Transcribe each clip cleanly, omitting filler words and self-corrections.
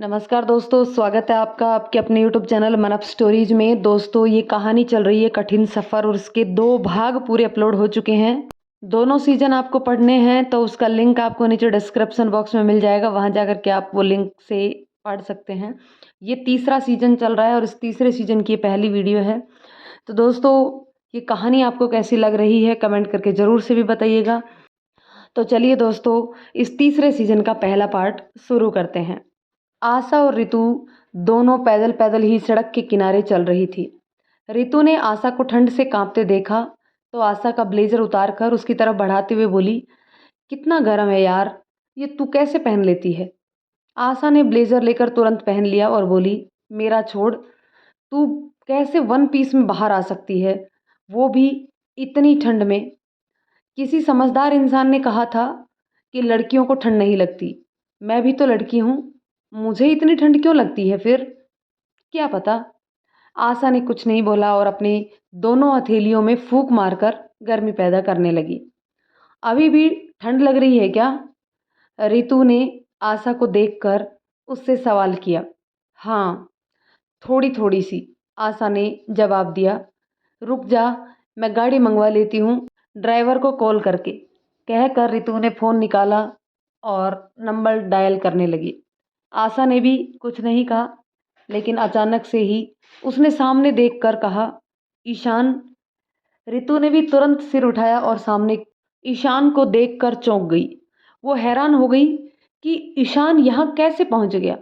नमस्कार दोस्तों, स्वागत है आपका आपके अपने यूट्यूब चैनल मन अप स्टोरीज में। दोस्तों, ये कहानी चल रही है कठिन सफ़र और इसके 2 भाग पूरे अपलोड हो चुके हैं। दोनों सीजन आपको पढ़ने हैं तो उसका लिंक आपको नीचे डिस्क्रिप्शन बॉक्स में मिल जाएगा, वहाँ जाकर के आप वो लिंक से पढ़ सकते हैं। ये तीसरा सीजन चल रहा है और इस तीसरे सीजन की ये पहली वीडियो है। तो दोस्तों, ये कहानी आपको कैसी लग रही है कमेंट करके ज़रूर से भी बताइएगा। तो चलिए दोस्तों, इस तीसरे सीजन का पहला पार्ट शुरू करते हैं। आशा और रितु दोनों पैदल पैदल ही सड़क के किनारे चल रही थी। रितु ने आशा को ठंड से कांपते देखा तो आशा का ब्लेजर उतारकर उसकी तरफ बढ़ाते हुए बोली, कितना गर्म है यार, ये तू कैसे पहन लेती है। आशा ने ब्लेजर लेकर तुरंत पहन लिया और बोली, मेरा छोड़, तू कैसे वन पीस में बाहर आ सकती है, वो भी इतनी ठंड में। किसी समझदार इंसान ने कहा था कि लड़कियों को ठंड नहीं लगती। मैं भी तो लड़की हूँ, मुझे इतनी ठंड क्यों लगती है फिर? क्या पता। आशा ने कुछ नहीं बोला और अपने दोनों हथेलियों में फूंक मारकर गर्मी पैदा करने लगी। अभी भी ठंड लग रही है क्या? रितु ने आशा को देखकर उससे सवाल किया। हाँ, थोड़ी थोड़ी सी, आशा ने जवाब दिया। रुक जा, मैं गाड़ी मंगवा लेती हूँ ड्राइवर को कॉल करके, कहकर रितु ने फ़ोन निकाला और नंबर डायल करने लगी। आशा ने भी कुछ नहीं कहा, लेकिन अचानक से ही उसने सामने देखकर कहा, ईशान। रितु ने भी तुरंत सिर उठाया और सामने ईशान को देखकर चौंक गई। वो हैरान हो गई कि ईशान यहाँ कैसे पहुँच गया।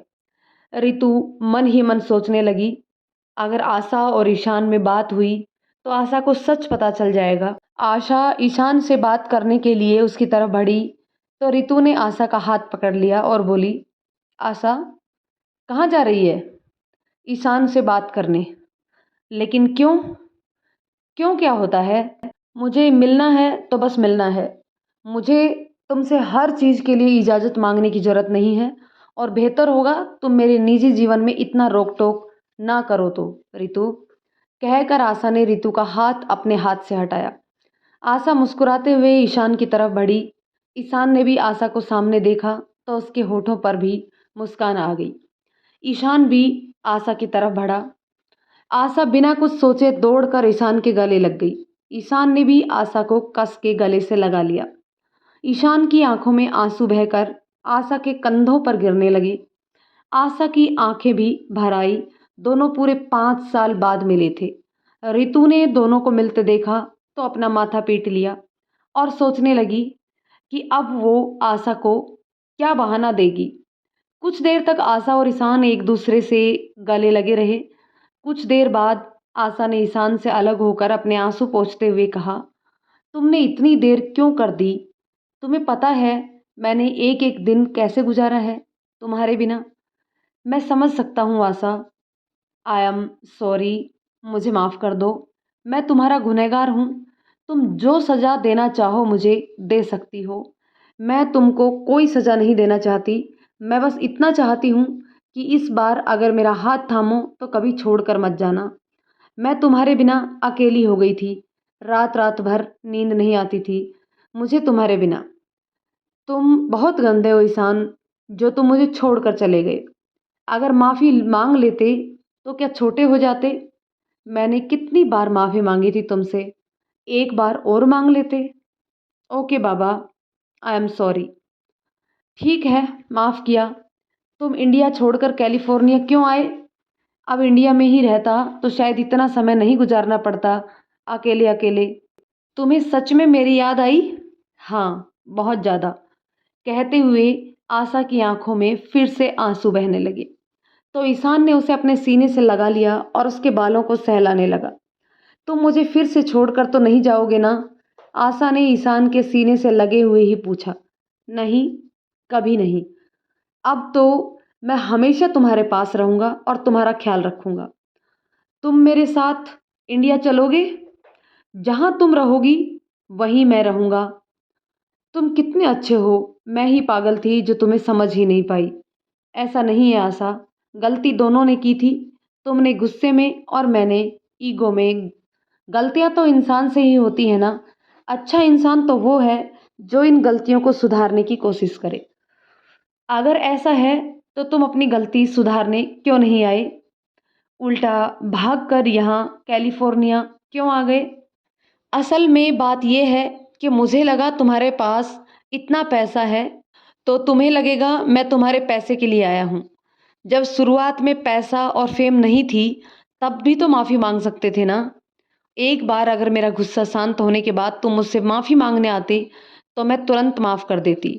रितु मन ही मन सोचने लगी, अगर आशा और ईशान में बात हुई तो आशा को सच पता चल जाएगा। आशा ईशान से बात करने के लिए उसकी तरफ बढ़ी तो रितु ने आशा का हाथ पकड़ लिया और बोली, आशा, कहाँ जा रही है? ईशान से बात करने। लेकिन क्यों? क्यों, क्या होता है? मुझे मिलना है तो बस मिलना है। मुझे तुमसे हर चीज़ के लिए इजाज़त मांगने की ज़रूरत नहीं है और बेहतर होगा तुम मेरे निजी जीवन में इतना रोक टोक ना करो तो। रितु, कहकर आशा ने रितु का हाथ अपने हाथ से हटाया। आशा मुस्कुराते हुए ईशान की तरफ बढ़ी। ईशान ने भी आशा को सामने देखा तो उसके होठों पर भी मुस्कान आ गई। ईशान भी आशा की तरफ बढ़ा। आशा बिना कुछ सोचे दौड़कर ईशान के गले लग गई। ईशान ने भी आशा को कस के गले से लगा लिया। ईशान की आंखों में आंसू बहकर आशा के कंधों पर गिरने लगे। आशा की आंखें भी भर आई। दोनों पूरे 5 साल बाद मिले थे। रितु ने दोनों को मिलते देखा तो अपना माथा पीट लिया और सोचने लगी कि अब वो आशा को क्या बहाना देगी। कुछ देर तक आशा और ईशान एक दूसरे से गले लगे रहे। कुछ देर बाद आशा ने ईशान से अलग होकर अपने आंसू पोंछते हुए कहा, तुमने इतनी देर क्यों कर दी? तुम्हें पता है मैंने एक एक दिन कैसे गुजारा है तुम्हारे बिना? मैं समझ सकता हूँ आशा। आई एम सॉरी, मुझे माफ़ कर दो। मैं तुम्हारा गुनहगार हूँ। तुम जो सज़ा देना चाहो मुझे दे सकती हो। मैं तुमको कोई सज़ा नहीं देना चाहती। मैं बस इतना चाहती हूँ कि इस बार अगर मेरा हाथ थामो तो कभी छोड़ कर मत जाना। मैं तुम्हारे बिना अकेली हो गई थी। रात रात भर नींद नहीं आती थी मुझे तुम्हारे बिना। तुम बहुत गंदे हो ईशान, जो तुम मुझे छोड़कर चले गए। अगर माफ़ी मांग लेते तो क्या छोटे हो जाते? मैंने कितनी बार माफ़ी मांगी थी तुमसे, एक बार और मांग लेते। Okay Baba, I am sorry. ठीक है, माफ़ किया। तुम इंडिया छोड़कर कैलिफोर्निया क्यों आए? अब इंडिया में ही रहता तो शायद इतना समय नहीं गुजारना पड़ता अकेले अकेले। तुम्हें सच में मेरी याद आई? हाँ, बहुत ज़्यादा। कहते हुए आशा की आंखों में फिर से आंसू बहने लगे तो ईशान ने उसे अपने सीने से लगा लिया और उसके बालों को सहलाने लगा। तुम मुझे फिर से छोड़कर तो नहीं जाओगे ना? आशा ने ईशान के सीने से लगे हुए ही पूछा। नहीं, कभी नहीं। अब तो मैं हमेशा तुम्हारे पास रहूंगा और तुम्हारा ख्याल रखूंगा। तुम मेरे साथ इंडिया चलोगे? जहां तुम रहोगी वहीं मैं रहूंगा। तुम कितने अच्छे हो, मैं ही पागल थी जो तुम्हें समझ ही नहीं पाई। ऐसा नहीं है आशा, गलती दोनों ने की थी। तुमने गुस्से में और मैंने ईगो में। गलतियां तो इंसान से ही होती है ना। अच्छा इंसान तो वो है जो इन गलतियों को सुधारने की कोशिश करे। अगर ऐसा है तो तुम अपनी गलती सुधारने क्यों नहीं आए? उल्टा भाग कर यहाँ कैलिफोर्निया क्यों आ गए? असल में बात ये है कि मुझे लगा तुम्हारे पास इतना पैसा है, तो तुम्हें लगेगा मैं तुम्हारे पैसे के लिए आया हूँ। जब शुरुआत में पैसा और फेम नहीं थी, तब भी तो माफ़ी माँग सकते थे ना? एक बार अगर मेरा गुस्सा शांत होने के बाद तुम मुझसे माफ़ी माँगने आते, तो मैं तुरंत माफ़ कर देती।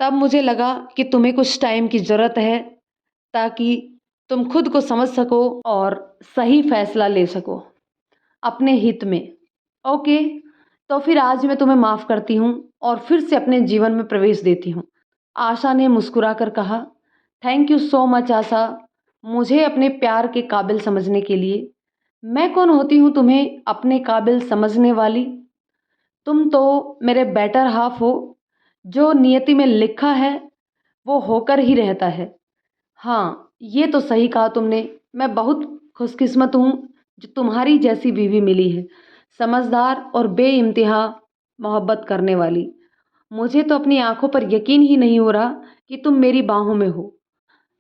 तब मुझे लगा कि तुम्हें कुछ टाइम की ज़रूरत है, ताकि तुम खुद को समझ सको और सही फैसला ले सको अपने हित में। ओके, तो फिर आज मैं तुम्हें माफ़ करती हूँ और फिर से अपने जीवन में प्रवेश देती हूँ। आशा ने मुस्कुराकर कहा, थैंक यू सो मच आशा, मुझे अपने प्यार के काबिल समझने के लिए। मैं कौन होती हूँ तुम्हें अपने काबिल समझने वाली? तुम तो मेरे बेटर हाफ हो। जो नियति में लिखा है वो होकर ही रहता है। हाँ, ये तो सही कहा तुमने। मैं बहुत खुशकिस्मत हूँ जो तुम्हारी जैसी बीवी मिली है, समझदार और बेइंतहा मोहब्बत करने वाली। मुझे तो अपनी आंखों पर यकीन ही नहीं हो रहा कि तुम मेरी बाहों में हो।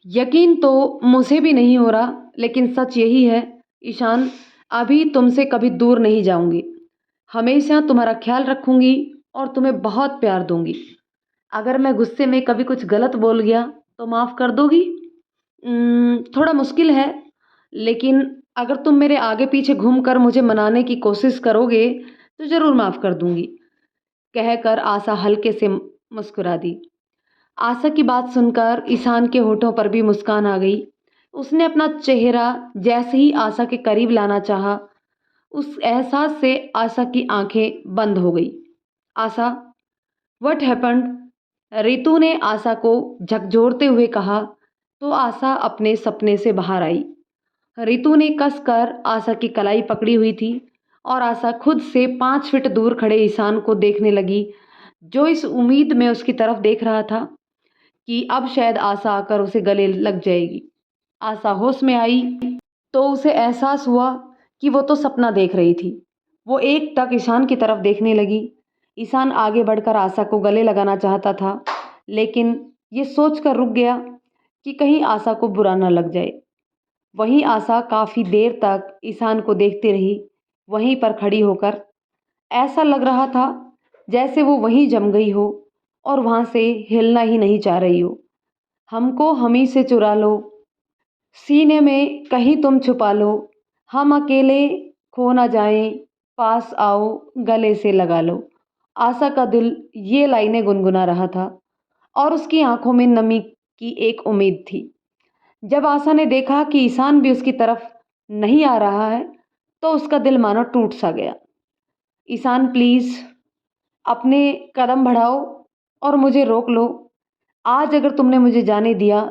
यकीन तो मुझे भी नहीं हो रहा, लेकिन सच यही है ईशान, अभी तुमसे कभी दूर नहीं जाऊंगी। हमेशा तुम्हारा ख्याल रखूंगी और तुम्हें बहुत प्यार दूंगी। अगर मैं गुस्से में कभी कुछ गलत बोल गया तो माफ़ कर दोगी? थोड़ा मुश्किल है, लेकिन अगर तुम मेरे आगे पीछे घूमकर मुझे मनाने की कोशिश करोगे तो ज़रूर माफ़ कर दूंगी। कहकर आशा हल्के से मुस्कुरा दी। आशा की बात सुनकर ईशान के होठों पर भी मुस्कान आ गई। उसने अपना चेहरा जैसे ही आशा के करीब लाना चाहा, उस एहसास से आशा की आंखें बंद हो गई। आशा, व्हाट हैपेंड? रितु ने आशा को झकझोरते हुए कहा, तो आशा अपने सपने से बाहर आई। रितु ने कसकर आशा की कलाई पकड़ी हुई थी और आशा खुद से 5 फीट दूर खड़े ईशान को देखने लगी, जो इस उम्मीद में उसकी तरफ देख रहा था कि अब शायद आशा आकर उसे गले लग जाएगी। आशा होश में आई तो उसे एहसास हुआ कि वो तो सपना देख रही थी। वो एक टक ईशान की तरफ देखने लगी। ईशान आगे बढ़कर आशा को गले लगाना चाहता था, लेकिन ये सोचकर रुक गया कि कहीं आशा को बुरा न लग जाए। वहीं आशा काफ़ी देर तक ईशान को देखती रही, वहीं पर खड़ी होकर। ऐसा लग रहा था जैसे वो वहीं जम गई हो और वहाँ से हिलना ही नहीं चाह रही हो। हमको हमी से चुरा लो, सीने में कहीं तुम छुपा लो, हम अकेले खो ना जाएं, पास आओ गले से लगा लो। आशा का दिल ये लाइनें गुनगुना रहा था और उसकी आंखों में नमी की एक उम्मीद थी। जब आशा ने देखा कि ईशान भी उसकी तरफ नहीं आ रहा है, तो उसका दिल मानो टूट सा गया। ईशान प्लीज़ अपने कदम बढ़ाओ और मुझे रोक लो। आज अगर तुमने मुझे जाने दिया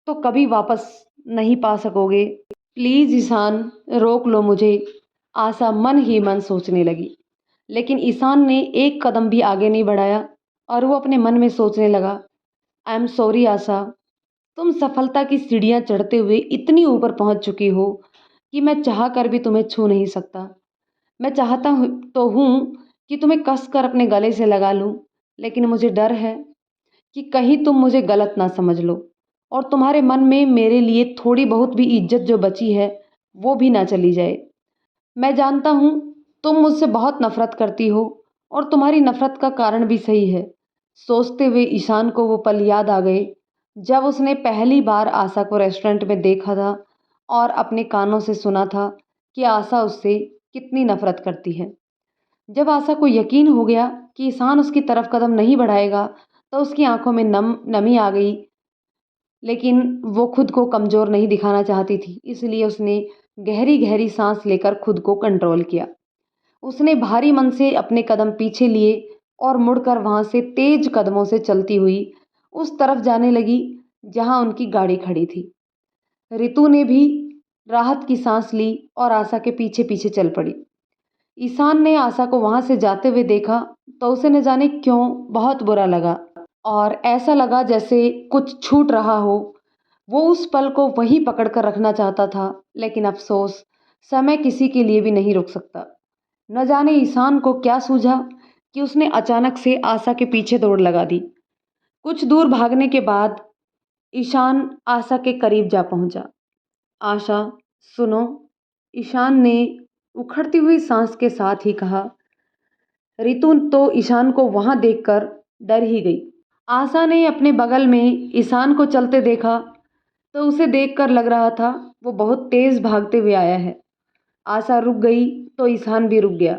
तो कभी वापस नहीं पा सकोगे। प्लीज़ ईशान, रोक लो मुझे। आशा मन ही मन सोचने लगी, लेकिन ईशान ने एक कदम भी आगे नहीं बढ़ाया और वो अपने मन में सोचने लगा, आई एम सॉरी आशा, तुम सफलता की सीढ़ियाँ चढ़ते हुए इतनी ऊपर पहुँच चुकी हो कि मैं चाह कर भी तुम्हें छू नहीं सकता। मैं चाहता हूँ तो हूँ कि तुम्हें कस कर अपने गले से लगा लूँ, लेकिन मुझे डर है कि कहीं तुम मुझे गलत ना समझ लो और तुम्हारे मन में मेरे लिए थोड़ी बहुत भी इज्जत जो बची है वो भी ना चली जाए। मैं जानता हूँ तुम मुझसे बहुत नफरत करती हो और तुम्हारी नफरत का कारण भी सही है। सोचते हुए ईशान को वो पल याद आ गए जब उसने पहली बार आशा को रेस्टोरेंट में देखा था और अपने कानों से सुना था कि आशा उससे कितनी नफरत करती है। जब आशा को यकीन हो गया कि ईशान उसकी तरफ कदम नहीं बढ़ाएगा, तो उसकी आंखों में नमी आ गई, लेकिन वो खुद को कमज़ोर नहीं दिखाना चाहती थी, इसलिए उसने गहरी गहरी सांस लेकर खुद को कंट्रोल किया। उसने भारी मन से अपने कदम पीछे लिए और मुड़कर वहाँ से तेज कदमों से चलती हुई उस तरफ जाने लगी जहाँ उनकी गाड़ी खड़ी थी। रितु ने भी राहत की सांस ली और आशा के पीछे पीछे चल पड़ी। ईशान ने आशा को वहां से जाते हुए देखा तो उसे न जाने क्यों बहुत बुरा लगा और ऐसा लगा जैसे कुछ छूट रहा हो। वो उस पल को वहीं पकड़ कर रखना चाहता था, लेकिन अफसोस समय किसी के लिए भी नहीं रुक सकता। न जाने ईशान को क्या सूझा कि उसने अचानक से आशा के पीछे दौड़ लगा दी। कुछ दूर भागने के बाद ईशान आशा के करीब जा पहुंचा। आशा, सुनो, ईशान ने उखड़ती हुई सांस के साथ ही कहा। रितु तो ईशान को वहां देखकर डर ही गई। आशा ने अपने बगल में ईशान को चलते देखा तो उसे देखकर लग रहा था वो बहुत तेज भागते हुए आया है। आशा रुक गई तो ईशान भी रुक गया।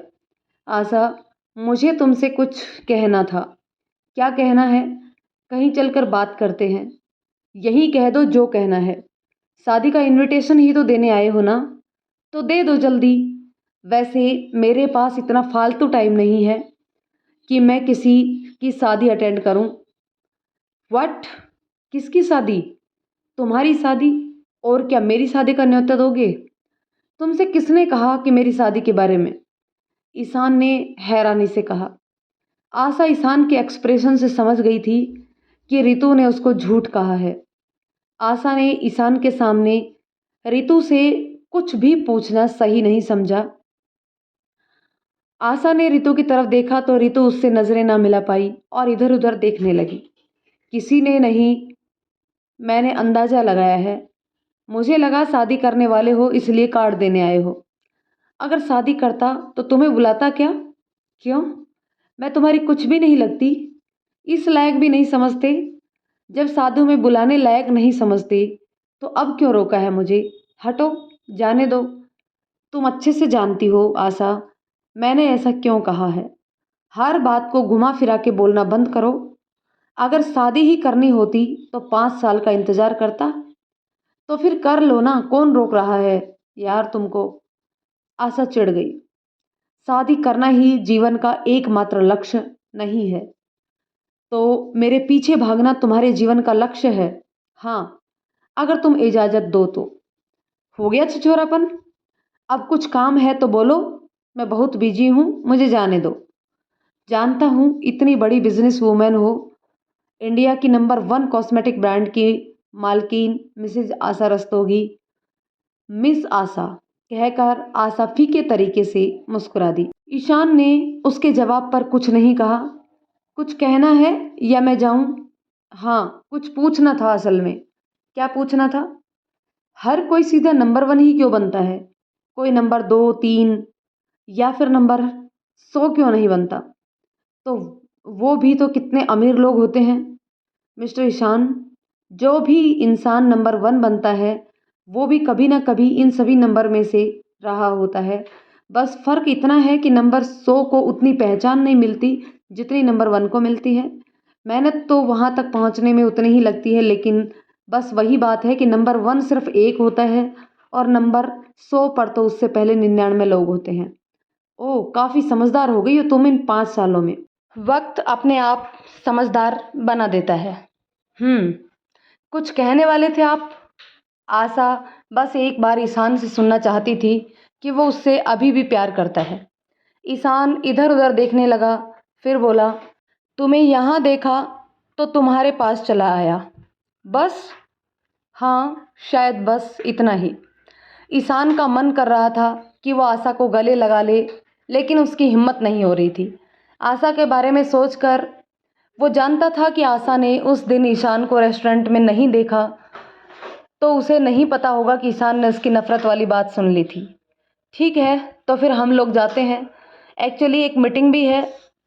आशा, मुझे तुमसे कुछ कहना था। क्या कहना है? कहीं चलकर बात करते हैं। यही कह दो जो कहना है। शादी का इनविटेशन ही तो देने आए हो ना, तो दे दो जल्दी। वैसे मेरे पास इतना फालतू टाइम नहीं है कि मैं किसी की शादी अटेंड करूं। व्हाट? किसकी शादी? तुम्हारी शादी? और क्या मेरी शादी का न्योता दोगे? तुमसे किसने कहा कि मेरी शादी के बारे में? ईशान ने हैरानी से कहा। आशा ईशान के एक्सप्रेशन से समझ गई थी कि रितु ने उसको झूठ कहा है। आशा ने ईशान के सामने रितु से कुछ भी पूछना सही नहीं समझा। आशा ने रितु की तरफ देखा तो रितु उससे नजरें ना मिला पाई और इधर उधर देखने लगी। किसी ने नहीं, मैंने अंदाजा लगाया है। मुझे लगा शादी करने वाले हो इसलिए कार्ड देने आए हो। अगर शादी करता तो तुम्हें बुलाता क्या? क्यों? मैं तुम्हारी कुछ भी नहीं लगती? इस लायक भी नहीं समझते? जब साधु में बुलाने लायक नहीं समझते तो अब क्यों रोका है मुझे? हटो, जाने दो। तुम अच्छे से जानती हो आशा, मैंने ऐसा क्यों कहा है। हर बात को घुमा फिरा के बोलना बंद करो। अगर शादी ही करनी होती तो 5 साल का इंतजार करता। तो फिर कर लो ना, कौन रोक रहा है यार तुमको? आशा चिढ़ गई। शादी करना ही जीवन का एकमात्र लक्ष्य नहीं है तो मेरे पीछे भागना तुम्हारे जीवन का लक्ष्य है? हाँ, अगर तुम इजाजत दो तो। हो गया छिछोरापन? अब कुछ काम है तो बोलो। मैं बहुत बिजी हूँ, मुझे जाने दो। जानता हूँ इतनी बड़ी बिजनेस वूमेन हो, इंडिया की नंबर 1 कॉस्मेटिक ब्रांड की मालकिन मिसेज आशा रस्तोगी। मिस आशा कहकर आशा फीके तरीके से मुस्कुरा दी। ईशान ने उसके जवाब पर कुछ नहीं कहा। कुछ कहना है या मैं जाऊं? हाँ, कुछ पूछना था असल में। क्या पूछना था? हर कोई सीधा नंबर 1 ही क्यों बनता है? कोई नंबर 2, 3 या फिर नंबर 100 क्यों नहीं बनता? तो वो भी तो कितने अमीर लोग होते हैं। मिस्टर ईशान, जो भी इंसान नंबर 1 बनता है वो भी कभी ना कभी इन सभी नंबर में से रहा होता है। बस फर्क इतना है कि नंबर 100 को उतनी पहचान नहीं मिलती जितनी नंबर 1 को मिलती है। मेहनत तो वहाँ तक पहुँचने में उतनी ही लगती है, लेकिन बस वही बात है कि नंबर 1 सिर्फ एक होता है और नंबर 100 पर तो उससे पहले 99 लोग होते हैं। ओह, काफ़ी समझदार हो गई हो तुम इन 5 सालों में। वक्त अपने आप समझदार बना देता है। कुछ कहने वाले थे आप? आशा बस एक बार ईशान से सुनना चाहती थी कि वो उससे अभी भी प्यार करता है। ईशान इधर उधर देखने लगा, फिर बोला, तुम्हें यहाँ देखा तो तुम्हारे पास चला आया। बस? हाँ, शायद बस इतना ही। ईशान का मन कर रहा था कि वो आशा को गले लगा ले, लेकिन उसकी हिम्मत नहीं हो रही थी। आशा के बारे में सोचकर वो जानता था कि आशा ने उस दिन ईशान को रेस्टोरेंट में नहीं देखा तो उसे नहीं पता होगा कि ईशान ने उसकी नफ़रत वाली बात सुन ली थी। ठीक है, तो फिर हम लोग जाते हैं। एक्चुअली एक मीटिंग भी है,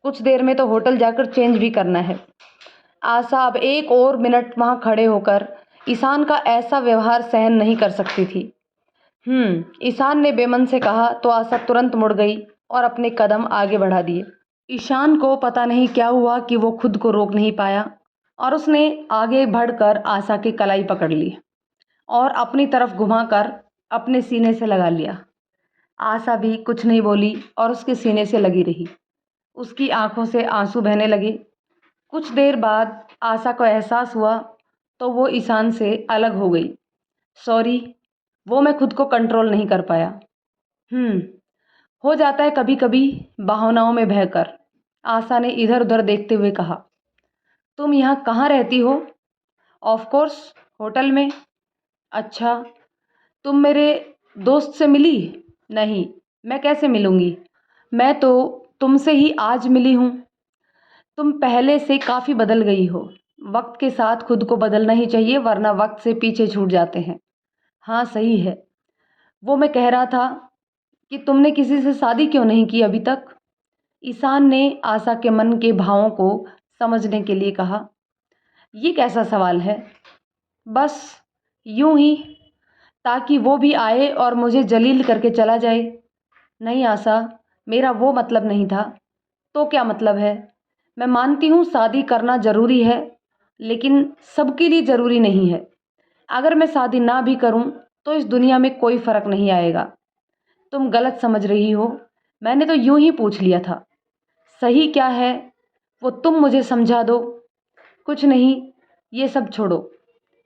कुछ देर में तो होटल जाकर चेंज भी करना है। आशा अब एक और मिनट वहाँ खड़े होकर ईशान का ऐसा व्यवहार सहन नहीं कर सकती थी। ईशान ने बेमन से कहा तो आशा तुरंत मुड़ गई और अपने कदम आगे बढ़ा दिए। ईशान को पता नहीं क्या हुआ कि वो खुद को रोक नहीं पाया और उसने आगे बढ़कर आशा की कलाई पकड़ ली और अपनी तरफ घुमाकर अपने सीने से लगा लिया। आशा भी कुछ नहीं बोली और उसके सीने से लगी रही। उसकी आंखों से आंसू बहने लगे। कुछ देर बाद आशा को एहसास हुआ तो वो ईशान से अलग हो गई। सॉरी, वो मैं खुद को कंट्रोल नहीं कर पाया। हो जाता है कभी कभी भावनाओं में बहकर। आशा ने इधर उधर देखते हुए कहा। तुम यहाँ कहाँ रहती हो? ऑफ कोर्स, होटल में। अच्छा, तुम मेरे दोस्त से मिली? नहीं, मैं कैसे मिलूंगी? मैं तो तुमसे ही आज मिली हूँ। तुम पहले से काफ़ी बदल गई हो। वक्त के साथ खुद को बदलना ही चाहिए, वरना वक्त से पीछे छूट जाते हैं। हाँ सही है। वो मैं कह रहा था कि तुमने किसी से शादी क्यों नहीं की अभी तक? ईशान ने आशा के मन के भावों को समझने के लिए कहा। ये कैसा सवाल है? बस यूं ही, ताकि वो भी आए और मुझे जलील करके चला जाए। नहीं आशा, मेरा वो मतलब नहीं था। तो क्या मतलब है? मैं मानती हूँ शादी करना ज़रूरी है, लेकिन सबके लिए ज़रूरी नहीं है। अगर मैं शादी ना भी करूँ तो इस दुनिया में कोई फ़र्क नहीं आएगा। तुम गलत समझ रही हो। मैंने तो यूं ही पूछ लिया था। सही क्या है वो तुम मुझे समझा दो। कुछ नहीं, ये सब छोड़ो।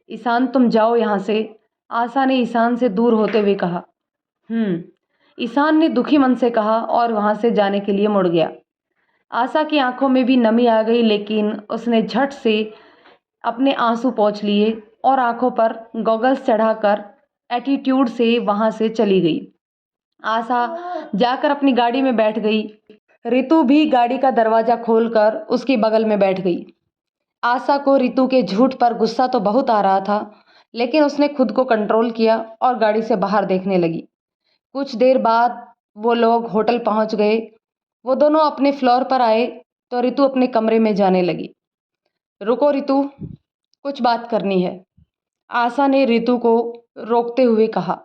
ईशान तुम जाओ यहाँ से। आशा ने ईशान से दूर होते हुए कहा। ईशान ने दुखी मन से कहा और वहाँ से जाने के लिए मुड़ गया। आशा की आंखों में भी नमी आ गई, लेकिन उसने झट से अपने आंसू पोंछ लिए और आंखों पर गॉगल्स चढ़ाकर एटीट्यूड से वहाँ से चली गई। आशा जाकर अपनी गाड़ी में बैठ गई। रितु भी गाड़ी का दरवाज़ा खोलकर उसके बगल में बैठ गई। आशा को रितु के झूठ पर गुस्सा तो बहुत आ रहा था, लेकिन उसने खुद को कंट्रोल किया और गाड़ी से बाहर देखने लगी। कुछ देर बाद वो लोग होटल पहुंच गए। वो दोनों अपने फ्लोर पर आए तो रितु अपने कमरे में जाने लगी। रुको रितु, कुछ बात करनी है, आशा ने रितु को रोकते हुए कहा।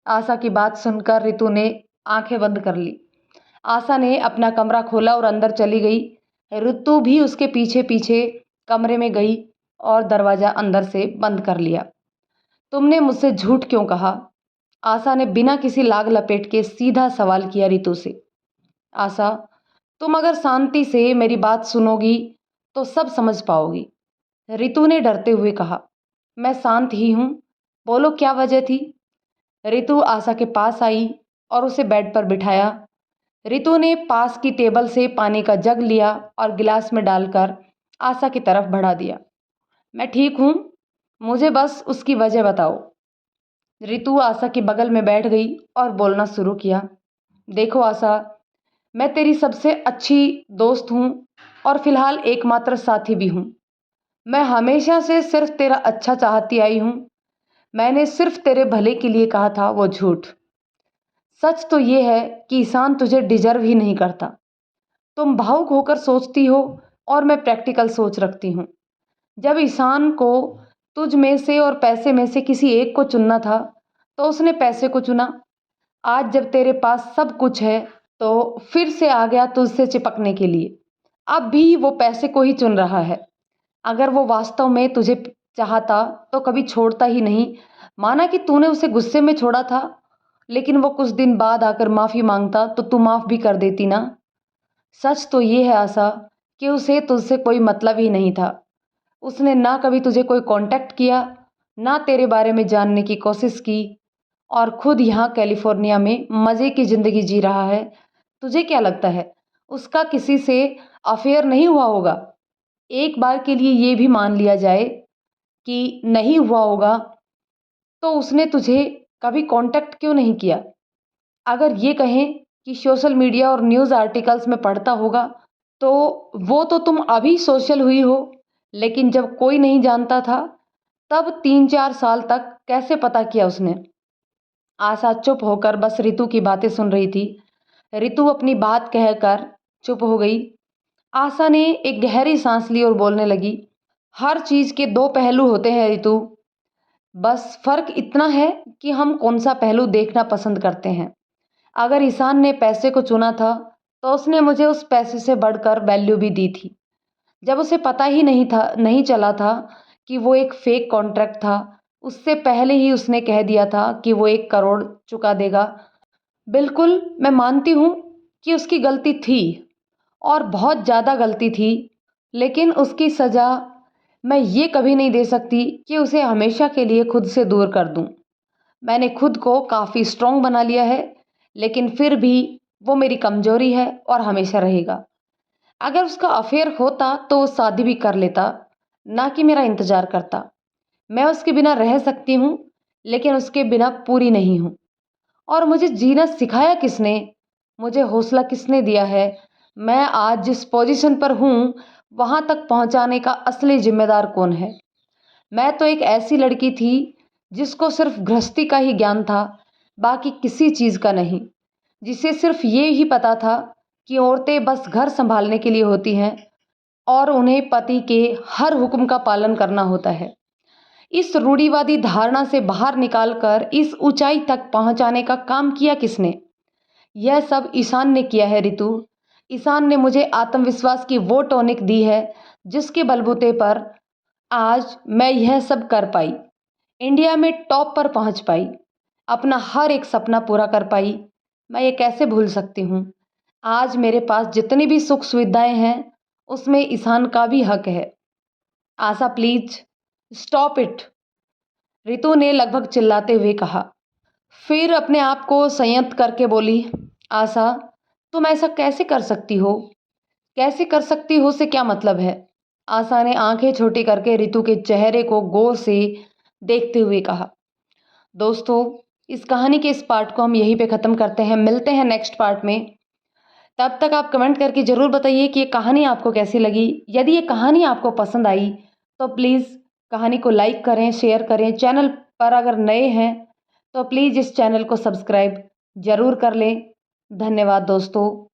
आशा की बात सुनकर रितु ने आंखें बंद कर ली। आशा ने अपना कमरा खोला और अंदर चली गई। रितु भी उसके पीछे पीछे कमरे में गई और दरवाज़ा अंदर से बंद कर लिया। तुमने मुझसे झूठ क्यों कहा? आशा ने बिना किसी लाग लपेट के सीधा सवाल किया रितु से। आशा, तुम अगर शांति से मेरी बात सुनोगी तो सब समझ पाओगी, रितु ने डरते हुए कहा। मैं शांत ही हूँ, बोलो क्या वजह थी? रितु आशा के पास आई और उसे बेड पर बिठाया। रितु ने पास की टेबल से पानी का जग लिया और गिलास में डालकर आशा की तरफ बढ़ा दिया। मैं ठीक हूँ, मुझे बस उसकी वजह बताओ। रितु आशा के बगल में बैठ गई और बोलना शुरू किया। देखो आशा, मैं तेरी सबसे अच्छी दोस्त हूँ और फिलहाल एकमात्र साथी भी हूँ। मैं हमेशा से सिर्फ तेरा अच्छा चाहती आई हूँ। मैंने सिर्फ तेरे भले के लिए कहा था वो झूठ। सच तो ये है कि ईशान तुझे डिजर्व ही नहीं करता। तुम भावुक होकर सोचती हो और मैं प्रैक्टिकल सोच रखती हूँ। जब ईशान को तुझ में से और पैसे में से किसी एक को चुनना था तो उसने पैसे को चुना। आज जब तेरे पास सब कुछ है तो फिर से आ गया तुझसे चिपकने के लिए। अब भी वो पैसे को ही चुन रहा है। अगर वो वास्तव में तुझे चाहता तो कभी छोड़ता ही नहीं। माना कि तूने उसे गुस्से में छोड़ा था, लेकिन वो कुछ दिन बाद आकर माफ़ी मांगता तो तू माफ़ भी कर देती ना। सच तो ये है आशा कि उसे तुझसे कोई मतलब ही नहीं था। उसने ना कभी तुझे कोई कांटेक्ट किया, ना तेरे बारे में जानने की कोशिश की, और खुद यहाँ कैलिफोर्निया में मज़े की ज़िंदगी जी रहा है। तुझे क्या लगता है उसका किसी से अफेयर नहीं हुआ होगा? एक बार के लिए ये भी मान लिया जाए कि नहीं हुआ होगा, तो उसने तुझे कभी कांटेक्ट क्यों नहीं किया? अगर ये कहें कि सोशल मीडिया और न्यूज़ आर्टिकल्स में पढ़ता होगा, तो वो तो तुम अभी सोशल हुई हो, लेकिन जब कोई नहीं जानता था तब 3-4 साल तक कैसे पता किया उसने? आशा चुप होकर बस रितु की बातें सुन रही थी। रितु अपनी बात कहकर चुप हो गई। आशा ने एक गहरी सांस ली और बोलने लगी। हर चीज़ के दो पहलू होते हैं रितु। बस फ़र्क इतना है कि हम कौन सा पहलू देखना पसंद करते हैं। अगर ईशान ने पैसे को चुना था तो उसने मुझे उस पैसे से बढ़कर वैल्यू भी दी थी। जब उसे पता ही नहीं चला था कि वो एक फेक कॉन्ट्रैक्ट था, उससे पहले ही उसने कह दिया था कि वो 1 करोड़ चुका देगा। बिल्कुल, मैं मानती हूँ कि उसकी गलती थी और बहुत ज़्यादा गलती थी, लेकिन उसकी सज़ा मैं ये कभी नहीं दे सकती कि उसे हमेशा के लिए खुद से दूर कर दूँ। मैंने खुद को काफ़ी स्ट्रॉन्ग बना लिया है, लेकिन फिर भी वो मेरी कमज़ोरी है और हमेशा रहेगा। अगर उसका अफेयर होता तो वो शादी भी कर लेता, ना कि मेरा इंतज़ार करता। मैं उसके बिना रह सकती हूँ, लेकिन उसके बिना पूरी नहीं हूँ। और मुझे जीना सिखाया किसने? मुझे हौसला किसने दिया है? मैं आज जिस पोजीशन पर हूँ, वहाँ तक पहुँचाने का असली जिम्मेदार कौन है। मैं तो एक ऐसी लड़की थी जिसको सिर्फ गृहस्थी का ही ज्ञान था, बाकी किसी चीज़ का नहीं, जिसे सिर्फ ये ही पता था कि औरतें बस घर संभालने के लिए होती हैं और उन्हें पति के हर हुक्म का पालन करना होता है। इस रूढ़िवादी धारणा से बाहर निकालकर इस ऊंचाई तक पहुंचाने का काम किया किसने? यह सब ईशान ने किया है ऋतु। ईशान ने मुझे आत्मविश्वास की वो टॉनिक दी है जिसके बलबूते पर आज मैं यह सब कर पाई, इंडिया में टॉप पर पहुंच पाई, अपना हर एक सपना पूरा कर पाई। मैं ये कैसे भूल सकती हूँ। आज मेरे पास जितनी भी सुख सुविधाएं हैं उसमें ईशान का भी हक है। आशा प्लीज स्टॉप इट, रितु ने लगभग चिल्लाते हुए कहा। फिर अपने आप को संयत करके बोली, आशा तुम ऐसा कैसे कर सकती हो? कैसे कर सकती हो से क्या मतलब है? आशा ने आंखें छोटी करके रितु के चेहरे को गौर से देखते हुए कहा। दोस्तों, इस कहानी के इस पार्ट को हम यहीं पे ख़त्म करते हैं। मिलते हैं नेक्स्ट पार्ट में। तब तक आप कमेंट करके ज़रूर बताइए कि ये कहानी आपको कैसी लगी। यदि ये कहानी आपको पसंद आई तो प्लीज़ कहानी को लाइक करें, शेयर करें। चैनल पर अगर नए हैं तो प्लीज़ इस चैनल को सब्सक्राइब ज़रूर कर लें। धन्यवाद दोस्तों।